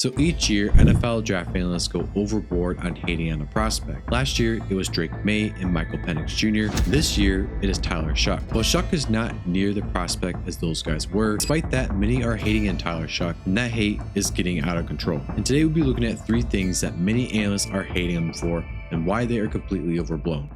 So each year, NFL draft analysts go overboard on hating on a prospect. Last year, it was Drake May and Michael Penix Jr. This year, it is Tyler Shough. While Shough is not near the prospect as those guys were, despite that, many are hating on Tyler Shough, and that hate is getting out of control. And today we'll be looking at 3 things that many analysts are hating him for and why they are completely overblown.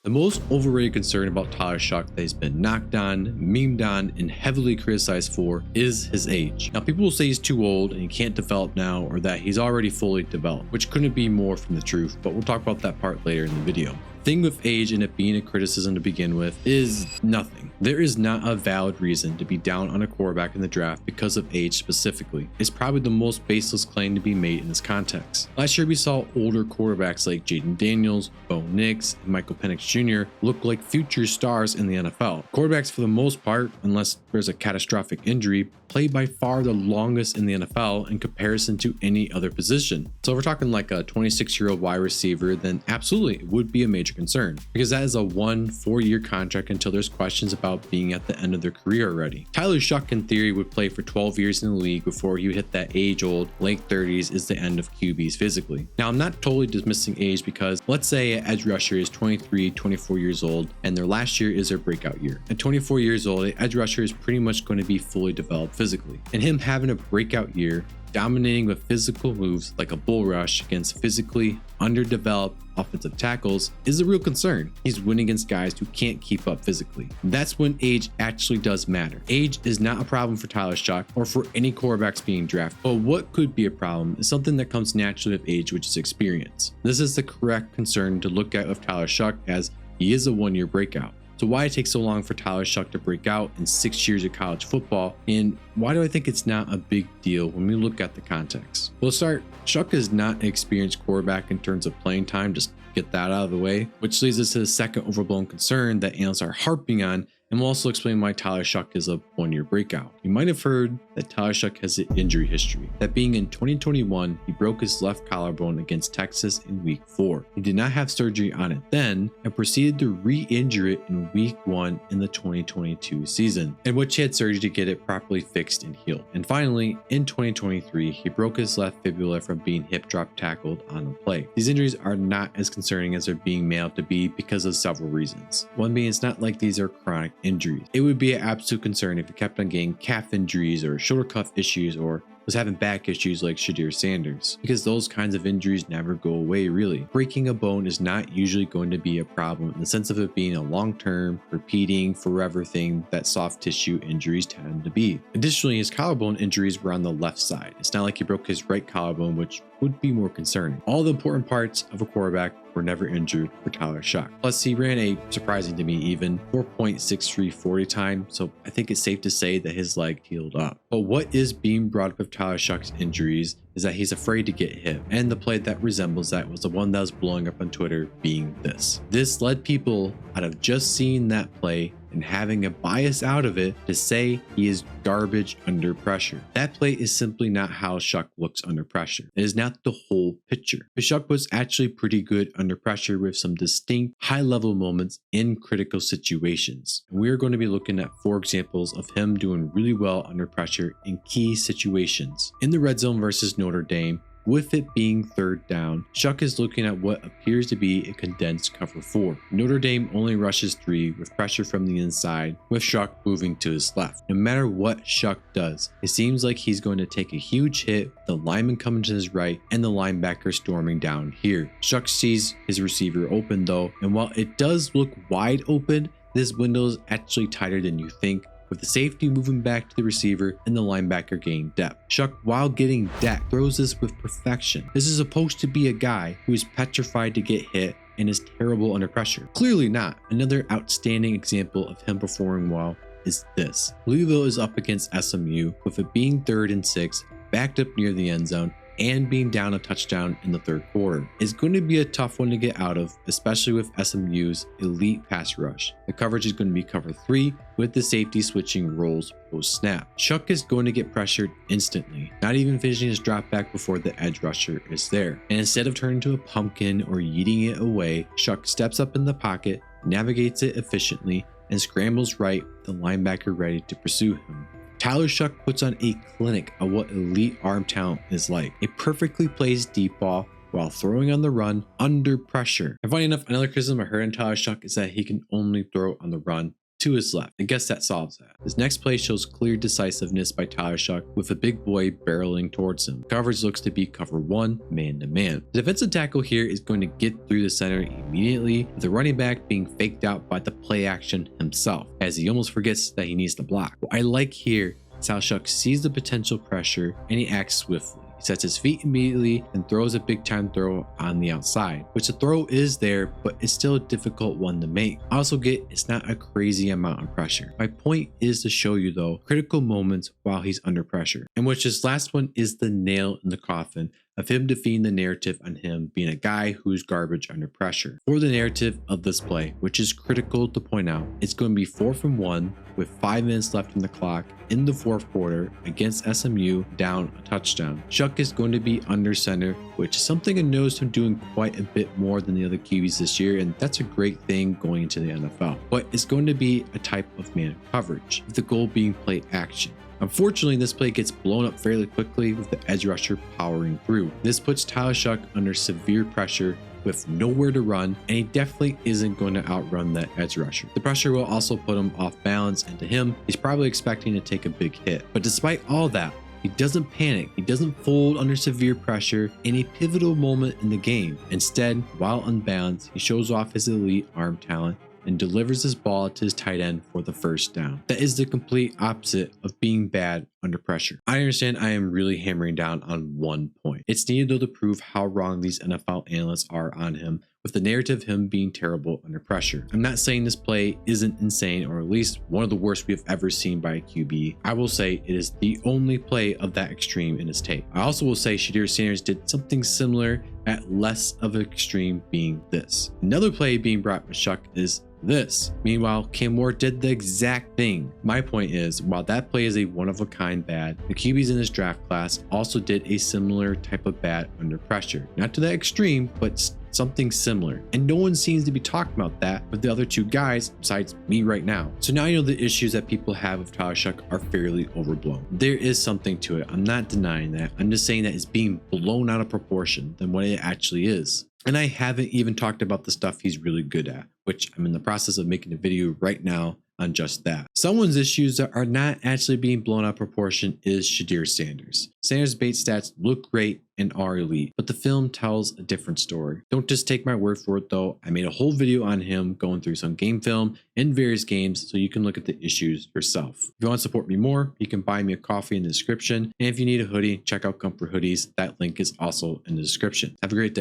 The most overrated concern about Tyler Shough that he's been knocked on, memed on, and heavily criticized for is his age. Now, people will say he's too old and he can't develop now, or that he's already fully developed, which couldn't be more from the truth, but we'll talk about that part later in the video. The thing with age and it being a criticism to begin with is nothing. There is not a valid reason to be down on a quarterback in the draft because of age specifically. It's probably the most baseless claim to be made in this context. Last year we saw older quarterbacks like Jaden Daniels, Bo Nix, and Michael Penix Jr. look like future stars in the NFL. Quarterbacks for the most part, unless there's a catastrophic injury, play by far the longest in the NFL in comparison to any other position. So if we're talking like a 26-year-old wide receiver, then absolutely it would be a major concern, because that is a 4-year contract until there's questions about being at the end of their career already. Tyler Shough in theory would play for 12 years in the league before you hit that age-old late 30s is the end of QBs physically. Now, I'm not totally dismissing age, because let's say an edge rusher is 23, 24 years old and their last year is their breakout year. At 24 years old, an edge rusher is pretty much going to be fully developed physically, and him having a breakout year dominating with physical moves like a bull rush against physically underdeveloped offensive tackles is a real concern. He's winning against guys who can't keep up physically. That's when age actually does matter. Age is not a problem for Tyler Shough or for any quarterbacks being drafted, but what could be a problem is something that comes naturally with age, which is experience. This is the correct concern to look at with Tyler Shough, as he is a 1-year breakout. So why it takes so long for Tyler Shough to break out in 6 years of college football, and why do I think it's not a big deal when we look at the context? We'll start. Shough is not an experienced quarterback in terms of playing time, just get that out of the way, which leads us to the second overblown concern that analysts are harping on, and we'll also explain why Tyler Shough is a 1-year breakout. You might have heard that Tyler Shough has an injury history, that being in 2021, he broke his left collarbone against Texas in week 4. He did not have surgery on it then and proceeded to re-injure it in week 1 in the 2022 season, in which he had surgery to get it properly fixed and healed. And finally, in 2023, he broke his left fibula from being hip drop tackled on a play. These injuries are not as concerning as they're being made out to be because of several reasons. One being, it's not like these are chronic injuries. It would be an absolute concern if he kept on getting calf injuries or shoulder cuff issues, or was having back issues like Shadir Sanders, because those kinds of injuries never go away really. Breaking a bone is not usually going to be a problem in the sense of it being a long-term, repeating, forever thing that soft tissue injuries tend to be. Additionally, his collarbone injuries were on the left side. It's not like he broke his right collarbone, which would be more concerning. All the important parts of a quarterback were never injured for Tyler Shough. Plus, he ran a, surprising to me even, 4.63 40 time, so I think it's safe to say that his leg healed up. But what is being brought up with Tyler Shough's injuries is that he's afraid to get hit, and the play that resembles that was the one that was blowing up on Twitter being this. This led people, out of just seeing that play and having a bias out of it, to say he is garbage under pressure. That play is simply not how Shough looks under pressure. It is not the whole picture. But Shough was actually pretty good under pressure with some distinct high-level moments in critical situations. And we are going to be looking at 4 examples of him doing really well under pressure in key situations. In the red zone versus Notre Dame, with it being 3rd down, Shough is looking at what appears to be a condensed cover 4. Notre Dame only rushes 3 with pressure from the inside, with Shough moving to his left. No matter what Shough does, it seems like he's going to take a huge hit, the lineman coming to his right, and the linebacker storming down here. Shough sees his receiver open though, and while it does look wide open, this window is actually tighter than you think, with the safety moving back to the receiver and the linebacker gaining depth. Shough, while getting depth, throws this with perfection. This is supposed to be a guy who is petrified to get hit and is terrible under pressure. Clearly not. Another outstanding example of him performing well is this. Louisville is up against SMU, with it being 3rd and 6, backed up near the end zone, and being down a touchdown in the 3rd quarter. It's going to be a tough one to get out of, especially with SMU's elite pass rush. The coverage is going to be cover 3, with the safety switching roles post snap. Shough is going to get pressured instantly, not even finishing his drop back before the edge rusher is there. And instead of turning to a pumpkin or yeeting it away, Shough steps up in the pocket, navigates it efficiently, and scrambles right with the linebacker ready to pursue him. Tyler Shough puts on a clinic of what elite arm talent is like. A perfectly placed deep ball while throwing on the run under pressure. And funny enough, another criticism I heard in Tyler Shough is that he can only throw on the run to his left. I guess that solves that. This next play shows clear decisiveness by Tyler Shough with a big boy barreling towards him. Coverage looks to be cover 1, man to man. The defensive tackle here is going to get through the center immediately, with the running back being faked out by the play action himself, as he almost forgets that he needs to block. What I like here is how Shough sees the potential pressure and he acts swiftly. He sets his feet immediately and throws a big time throw on the outside, which the throw is there, but it's still a difficult one to make. I also get it's not a crazy amount of pressure. My point is to show you though critical moments while he's under pressure, and which this last one is the nail in the coffin of him defeating the narrative on him being a guy who's garbage under pressure. For the narrative of this play, which is critical to point out, it's going to be 4th and 1 with 5 minutes left on the clock in the 4th quarter against SMU, down a touchdown. Shough is going to be under center, which is something I noticed him doing quite a bit more than the other QBs this year, and that's a great thing going into the NFL. But it's going to be a type of man coverage, with the goal being play action. Unfortunately, this play gets blown up fairly quickly with the edge rusher powering through. This puts Tyler Shough under severe pressure with nowhere to run, and he definitely isn't going to outrun that edge rusher. The pressure will also put him off balance, and to him, he's probably expecting to take a big hit. But despite all that, he doesn't panic, he doesn't fold under severe pressure in a pivotal moment in the game. Instead, while unbalanced, he shows off his elite arm talent and delivers his ball to his tight end for the first down. That is the complete opposite of being bad under pressure. I understand I am really hammering down on one point. It's needed though to prove how wrong these NFL analysts are on him, with the narrative of him being terrible under pressure. I'm not saying this play isn't insane, or at least one of the worst we have ever seen by a QB. I will say it is the only play of that extreme in his tape. I also will say Shedeur Sanders did something similar at less of an extreme, being this. Another play being brought by Shough is this. Meanwhile, Cam Ward did the exact thing. My point is, while that play is a one-of-a-kind bad, the QBs in this draft class also did a similar type of bad under pressure. Not to that extreme, but something similar. And no one seems to be talking about that with the other two guys besides me right now. So now you know the issues that people have with Tyler Shough are fairly overblown. There is something to it. I'm not denying that. I'm just saying that it's being blown out of proportion than what it actually is. And I haven't even talked about the stuff he's really good at, which I'm in the process of making a video right now on just that. Someone's issues that are not actually being blown out of proportion is Shedeur Sanders. Sanders' bait stats look great and are elite, but the film tells a different story. Don't just take my word for it though. I made a whole video on him going through some game film in various games so you can look at the issues yourself. If you want to support me more, you can buy me a coffee in the description. And if you need a hoodie, check out Comfort Hoodies. That link is also in the description. Have a great day.